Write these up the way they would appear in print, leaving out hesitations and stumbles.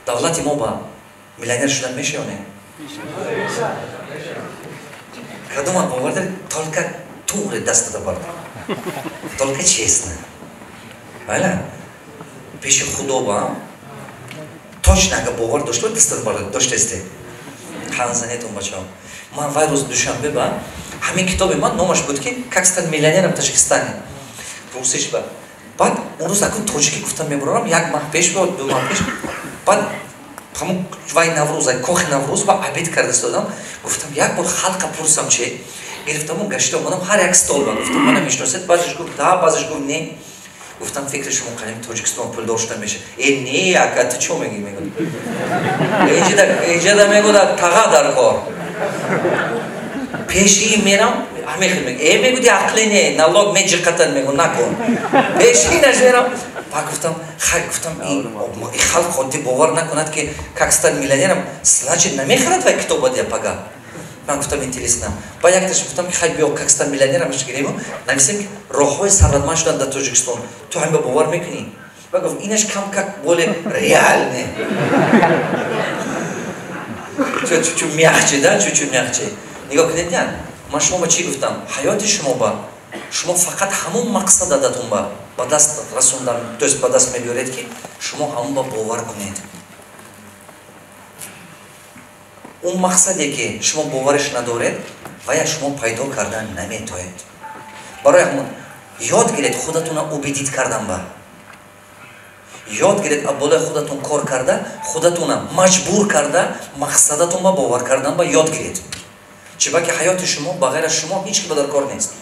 давлати мо ба миллионер шудан мешава не? Кадоман бовар доред, только туре даст дада бард. Только честно. Байла? Пеши худо ба точно ага бовар дошто даст дада бард, доштесте. Ханзанетон бачао. Ман вай рӯз душанбе ба ҳамин китоби ман номаш буд ки как стать миллионером в Таҷикистане. Пурсиш ба. Баъд он рӯз акун тоҷикӣ гуфтам мебарам, як маҳ пеш ба 2 маҳ пеш. Баъд ҳамун вай Наврӯз, кохи Наврӯз ба обед карда истодам. Гуфтам як бор халқа пурсам че. Гирифтам гашта омадам ҳар як стол ба. Гуфтам мана мешиносед? Баъзеш гуфт да, баъзеш гуфт не. Гуфтам фикри шумо қалими Тоҷикистон пулдор шуда меша. Не, ака ту чо меги? Мегӯ. Эҷада мегӯда тага дар кор. Пеши мерам, ҳамин мегӯ. Мегӯди ақли не, налог меҷиқатан мегӯ накун. Пеши нашерам. Ба гуфтам, ин халқ оддӣ бовар накунад ки как стать миллионером, значит намехарад вай китоба дия пага. Ман гуфтам интересно. Ба якташ гуфтам ки хай биё как стать миллионером гирем, нависем ки роҳҳои сарватманд шудан дар Тоҷикистон. Ту ҳам ба бовар мекунӣ? Ба гуфт инаш кам как более реальне. Чуть-чуть мягче, да, чуть-чуть мягче. Нигоҳ кунед я. Ман шумо ба чӣ гуфтам? Ҳаёти шумо ба шумо фақат ҳамун мақсад дадатун ба даст расондан, то есть ба даст мебиёред ки шумо ҳамун ба бовар кунед. اون مقصدی که شما باورش ندارید و یا شما پیدا کردن نمیتونید. برای همون یاد گیرید خودتون رو عبودیت کردن با. یاد گیرید بالای خودتون کار کرده، خودتون رو مجبور کرده مقصدتون با باور کردن با یاد گیرید. چرا که حیات شما بغیر شما هیچ کی بدر کار نیست.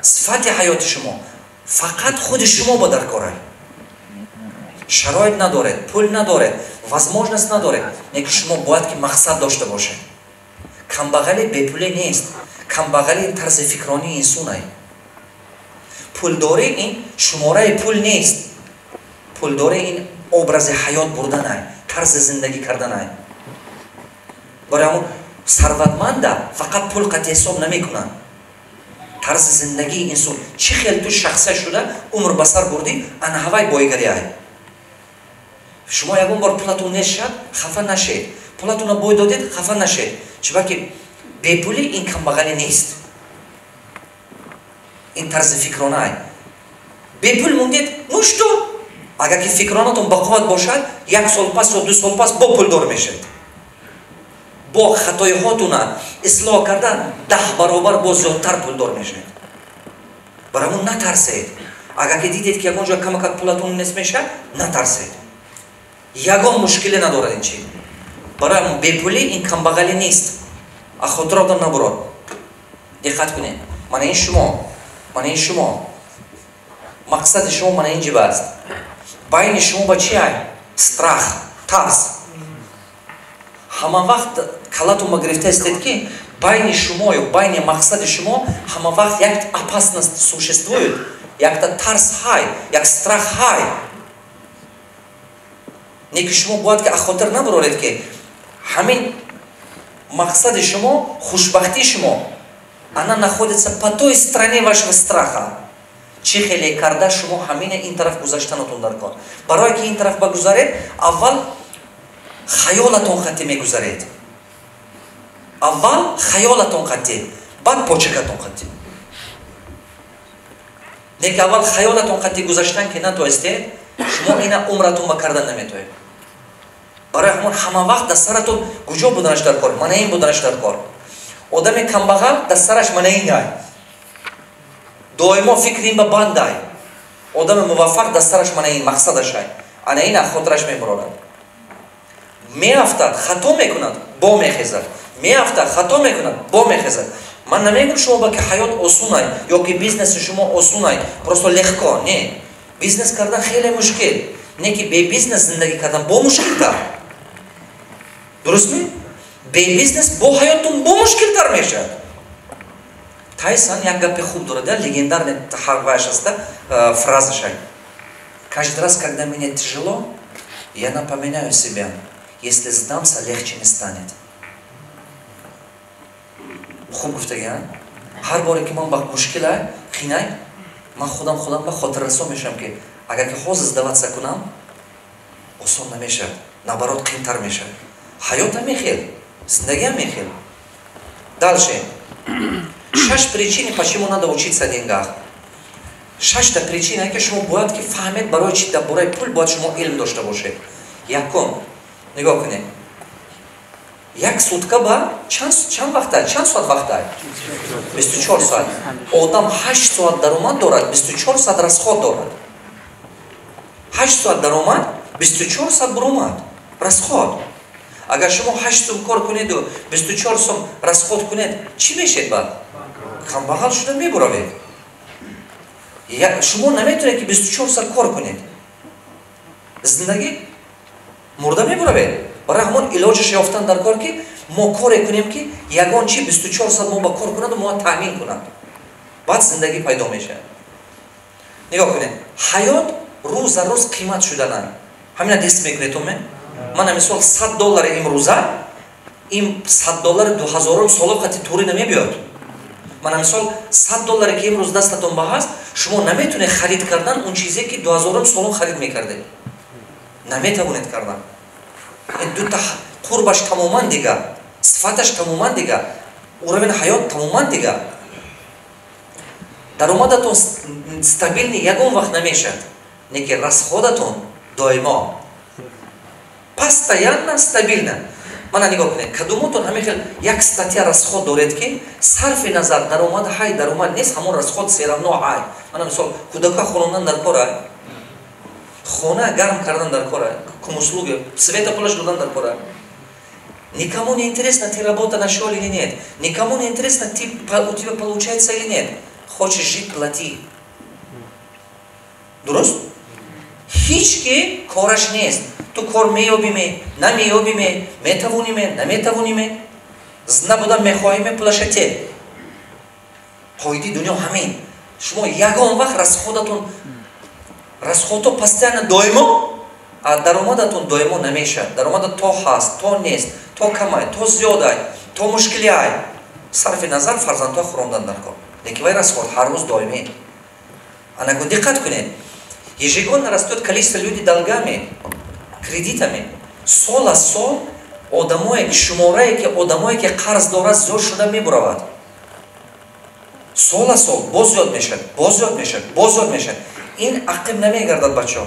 صفت حیات شما فقط خود شما بدر کاره. شرایط ندارید، پول ندارید، возможность ندارید. نیکی شما باید که مقصد داشته باشه. کمبغلی بی پولی نیست. کمبغلی طرز فکرانی انسانه. پول داری این شماره پول نیست. پول داری این образ حیات بردنه، طرز زندگی کردنه. برای همون ثروتمنده فقط پول قطع حساب نمیکنن. طرز زندگی انسان چی خیلی تو شخصه شده عمر بسر بردی ان هوای بایگریه. شما یکون بار پولتون نشد خفه نشید. پولتون بای دادید خفه نشید. چرا که بی پولی این کمبغلی نیست. این طرز فکرانه. بی پول موندید نوشتو. اگر که فکرانتون بقوت باشد یک سال پس و 2 سال پس با پول دار میشید. با خطای هاتون اصلاح کردن 10 برابر با زیادتر پول دار میشید. برامون نترسید. اگر که دیدید که اونجا کمک پولتون نیست میشه نترسید. یگان مشکلی ندارد این چی. برامون بی پولی این کمبغلی نیست. خاطراتون نبرد. دقت کنید. من این شما مقصد شما من این جیب است. بین شما با چی های؟ страх، ترس. همه وقت کلاتون ما گرفته استید که بین شما یا بین مقصد شما همه وقت یک опасность существует, یک ترس های، یک страх های. نیکی شما باید که خاطر نبرید که همین مقصد شما، خوشبختی شما она находится по той стороне вашего страха. چی خیلی کرده شما همین این طرف گذاشتنتون در کار. برای که این طرف بگذارید اول خیالتون خطی میگذارید. اول خیالتون خطی بعد پوچکتون خطی. لیکن اول خیالتون خطی گذاشتن که نتوانستید شما این عمرتون با کردن نمیتونید. برای همه وقت دسترتون کجا بودنش در کار؟ من این بودنش در کار. آدم کمبغل دسترش من این های. دائما فکر این به بند های. آدم موفق دسترش من این مقصدش های. انا این خاطرش میبرد. میافتد خطا میکند با میخیزد. میافتد خطا میکند با میخیزد. من نمیگم شما با که حیات آسونه یا که بیزنس شما آسونه просто لегко. نه. بیزنس کردن خیلی مشکل. نه که بی بیزنس زندگی کردن با مشکل تر. درست می؟ بی بیزنس با حیاتون با مشکل تر میشه. Тайсон як гапи хуб дорад, легендарный ваш фраза шай. Каждый раз, когда мне тяжело, я напоминаю себя, если сдамся, легче не станет. Хуб гуфтаган. Ҳар боре ки ман ба мушкила қинай, ман худам ба хотиррасо мешавам ки агар ки ҳозир сдаваться кунам, осон намешад, наоборот қиинтар мешад. Ҳаёт ҳам мехел, зиндагӣ ҳам мехел. Дальше. 6 причины, почему надо учиться о деньгах. 6 причина, ки шумо бояд ки фаҳмед барои чӣ дар бораи пул бояд шумо илм дошта бошед. Якум, нигоҳ кунед. Як сутка ба чанд вақт ай? Чанд соат вақт ай? 24 соат. Одам 8 соат даромад дорад, 24 соат расход дорад. 8 соат даромад, 24 соат буромад. Расход. Агар шумо 8 сум кор кунеду 24 сум расход кунед, чӣ мешед баъд? Камбағал шуда мебуравед. Шумо наметавонед ки 24 соат кор кунед. Зиндагӣ мурда мебуравед. Барои ҳамон илоҷаш ёфтан дар кор ки мо коре кунем ки ягон чи 24 соат мо ба кор кунаду мо таъмин кунад. Баъд зиндагӣ пайдо мешавад. Нигоҳ кунед. Ҳаёт рӯз за рӯз қимат шуданад. Ҳамина дес мекунед туме? Мана мисол $100 имрӯза, ин $100 2000 соло қати турӣ намебиёд. Мана мисол $100 ки имрӯз дастатон ба ҳаст, шумо наметавонед харид кардан он чизе ки 2000 соло харид мекардед. Наметавонед кардан. Ин дута қурбаш тамоман дига, сифаташ тамоман дига, уровень ҳаёт тамоман дига. Даромадатон стабилни ягон вақт намешад, неки расходатон доимо постоянно стабилна. Мана нигоҳ кунед, кадумотон ҳамихел як статья расход доред ки сарфи назар даромад ҳай даромад нест, ҳамон расход се равно ҳай. Мана мисол кӯдака хонондан дар кор ай, хона гарм кардан дар кор ай, кумуслуги света пулаш додан дар кор ай. Никому не интересно, ты работа нашел или нет. Никому не интересно, у тебя получается или нет. Хочешь жить, плати. Дурост? Ҳички кораш нест. Ту кор меёбиме, намеёбиме, метавониме, наметавониме, зинда будан мехоҳиме, пулашате. Қоиди дунё ҳамин. Шумо ягон вақт расходато постоянно доимо, а даромадатон доимо намешад. Даромадат то ҳаст, то нест, то камай, то зиёдай, то мушкили ай. Сарфи назар фарзандҳо хӯрондан дар кор. Леки вай расход ҳар рӯз доимӣ. Анаку диққат кунед. Ежегодно растет количество людей долгами, кредитами. Сол аз сол одамое ки шуморае ки одамое ки қарз дорад зиёд шуда мебуравад. Сол аз сол боз зиёд мешад, боз зиёд мешад, боз зиёд мешад. Ин ақиб намегардад бачаҳо.